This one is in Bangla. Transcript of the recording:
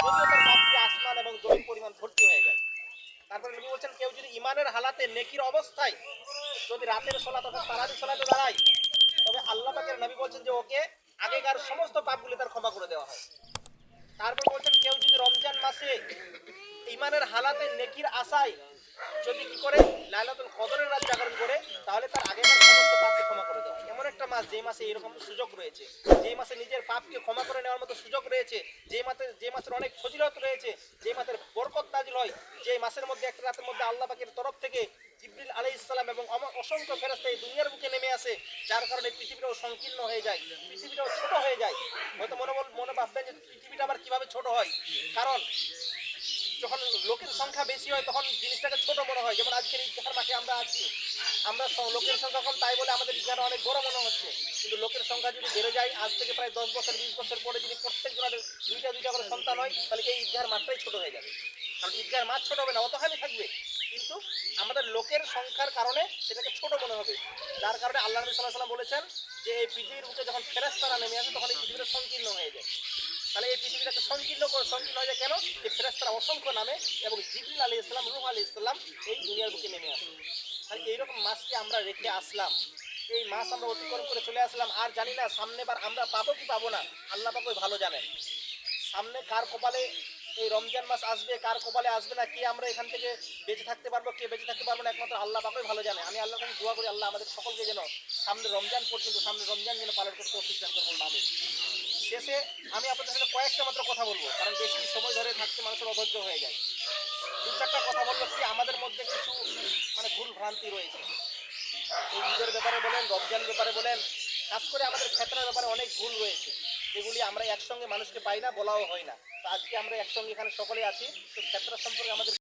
যদিও তার পাপ দিয়ে আসমান এবং জমিন পরিমাণ ভর্তি হয়ে যায়। তারপরে নবী বলছেন কেউ যদি ইমানের হালাতে নেকির অবস্থায় যদি রাতের সালাত অর্থাৎ তারাবি সালাতে দাঁড়ায়, তবে আল্লাহ পাকের নবী বলছেন যে ওকে আগেকার সমস্ত পাপগুলি তার ক্ষমা করে দেওয়া হয়। তারপর বলছেন কেউ যদি রমজান মাসে ইমানের হালাতে নেকির আশায় যদি কি করে লাইলাতুল কদরের রাত জাগরণ করে, তাহলে তার আগেকার সমস্ত পাপকে ক্ষমা করে দেওয়া। এমন একটা মাস যে মাসে এরকম সুযোগ রয়েছে, যে মাসে নিজের পাপকে ক্ষমা করে নেওয়ার মতো সুযোগ রয়েছে, যে মাসের অনেক ফজিলত রয়েছে, যে মাসের বরকত নাজিল হয়, যে মাসের মধ্যে একটা রাতের মধ্যে আল্লাহ পাকের তরফ থেকে জিবরিল আলাইহিস সালাম এবং অসংখ্য ফেরেশতা এই দুনিয়ার বুকে নেমে আসে, যার কারণে পৃথিবীটাও সংকীর্ণ হয়ে যায়, পৃথিবীটাও ছোট হয়ে যায়। হয়তো মনে ভাববেন যে পৃথিবীটা আবার কিভাবে ছোট হয়, কারণ যখন লোকের সংখ্যা বেশি হয় তখন জিনিসটাকে ছোট মনে হয়। যেমন আজকের ঈদগাহের মাঠে আমরা আছি, আমরা লোকের সংখ্যা কম তাই বলে আমাদের ঈদগাহটা অনেক বড় মনে হচ্ছে, কিন্তু লোকের সংখ্যা যদি বেড়ে যায় আজ থেকে প্রায় 10 বছর 20 বছর পরে যদি প্রত্যেক জনের দুইটা দুইটা করে সন্তান হয়, তাহলে এই ঈদগাহের মাঠটাই ছোট হয়ে যাবে। কারণ ঈদগাহের মাঠ ছোট হবে না, অতখানি থাকবে, কিন্তু আমাদের লোকের সংখ্যার কারণে সেটাকে ছোট মনে হবে। যার কারণে আল্লাহ নবী সাল্লাল্লাহু আলাইহি ওয়াসাল্লাম বলেছেন যে এই পৃথিবীর বুকে যখন ফেরেশতারা নেমে আসে তখন এই পৃথিবীটা সংকীর্ণ হয়ে যায়। তাহলে এই পৃথিবীটাকে সংকীর্ণ হয়ে যায় কেন? যে ফেরেশতারা অসংখ্য নামে এবং জিবরিল আলাইহিস সালাম, রূহ আলাইহিস সালাম এই দুনিয়ার বুকে নেমে আসে। তাহলে এইরকম মাসকে আমরা রেখে আসলাম, এই মাস আমরা অতিক্রম করে চলে আসলাম, আর জানি না সামনে বার আমরা পাবো কি পাবো না, আল্লাহ পাক ভালো জানেন। সামনে কার কপালে এই রমজান মাস আসবে, কার কপালে আসবে না, কে আমরা এখান থেকে বেঁচে থাকতে পারবো, কে বেঁচে থাকতে পারবো না, একমাত্র আল্লাহ পাকই ভালো জানে। আমি আল্লাহর কাছে দোয়া করি আল্লাহ আমাদের সকলকে যেন সামনে রমজান পর্যন্ত সামনে রমজান যেন পালন করতে তৌফিক দান করুন, আমিন। শেষে আমি আপনাদের সাথে কয়েকটা মাত্র কথা বলবো, কারণ বেশি সময় ধরে থাকতে মানুষের অধৈর্য হয়ে যায়। দু চারটা কথা বলবো কি আমাদের মধ্যে কিছু ভুল ভ্রান্তি রয়েছে। এই ঈদের ব্যাপারে বলেন, রমজানের ব্যাপারে বলেন, খাস করে আমাদের ক্ষেত্রের ব্যাপারে অনেক ভুল রয়েছে, যেগুলি আমরা একসঙ্গে মানুষকে পাই না, বলাও হয় না। তো আজকে আমরা একসঙ্গে এখানে সকলে আছি, তো ক্ষেত্র সম্পর্কে আমাদের